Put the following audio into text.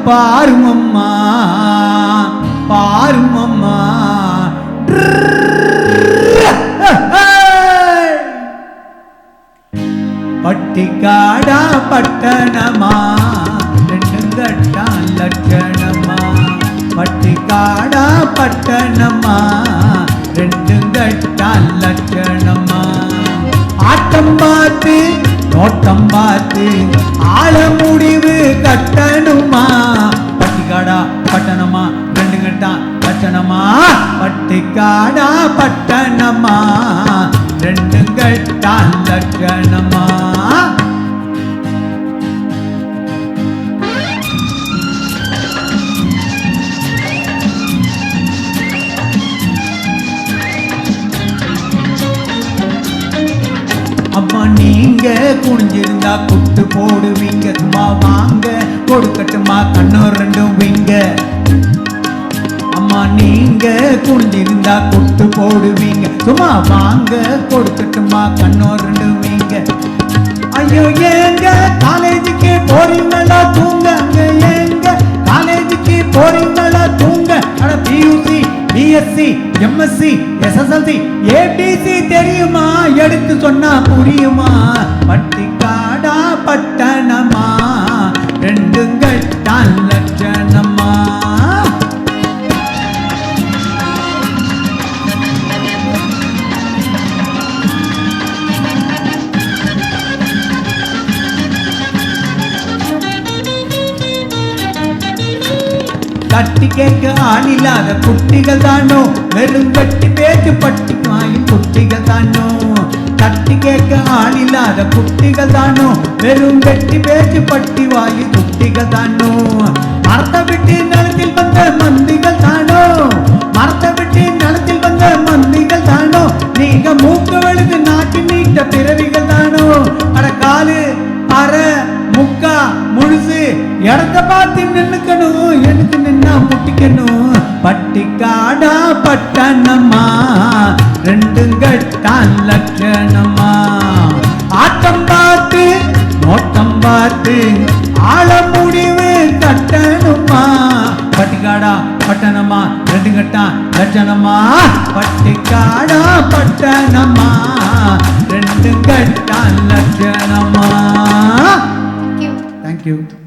பாருமம்மா பாருமம்மா. பட்டிக்காடா பட்டணமா ரெண்டும் கட்டான் லட்சணமா. பட்டிக்காடா பட்டணமா ரெண்டும் கட்டான் லட்சணமா. ஆட்டம் பார்த்து நோட்டம் பார்த்து ஆள முடிவு கட்டணுமா. பட்டிக்காடா பட்டணமா ரெண்டு கட்டான் லட்சணமா. பட்டிக்காடா பட்டணமா ரெண்டு கட்டான் லட்சணமா. அம்மா நீங்க குனிஞ்சிருந்தா குட்டு போடுவீங்க. சும்மா வாங்க கொடுக்கட்டுமா கண்ணூர் ரெண்டும் வீங்க. அம்மா நீங்க குனிஞ்சிருந்தா குட்டு போடுவீங்க. சும்மா வாங்க கொடுக்கட்டுமா கண்ணூர் ரெண்டும் வீங்க. ஐயோ ஏங்க காலேஜுக்கு போறீங்களா தூங்க. அங்க ஏங்க காலேஜுக்கு போறீங்களா தூங்க. அட PUC BSc MSc SSLC ABC தெரியுமா எடுத்து சொன்னா புரியுமா. பட்டிக்காடா பட்டணமா ரெண்டும் கட்டான் லட்சணமா. தட்டி கேட்க ஆளில்லாத குட்டிகள் தானோ வெறும் கட்டி பேச்சு பட்டி வாயில் குட்டிகள் தானோ. தட்டி கேட்க ஆளில்லாத குட்டிகள் தானோ வெறும் கட்டி பேச்சு பட்டி வாயில் குட்டிகள் தானோ. மரத்தை விட்டு நிலத்தில் வந்த மந்திகள் தானோ. மரத்தை விட்டு நிலத்தில் வந்த மந்திகள் தானோ. நீங்க மூக்கு வெளுது நாட்டி நீட்ட பிறவிகள் தானோ. அட காலு அரை முக்கா முழுசு இடத்த பார்த்து நின்னுக்கணும். எனக்கு நின்னா முட்டிக்கணும். பட்டிக்காடா பட்டணமா ரெண்டும் கட்டான் லட்சணமா. ஆட்டம் பார்த்து நோட்டம் பார்த்து ஆள முடிவு கட்டணுமா. பட்டிக்காடா பட்டணமா ரெண்டும் கட்டான் லட்சணமா. பட்டிக்காடா பட்டணமா ரெண்டும் கட்டான் லட்சணமா. Thank you.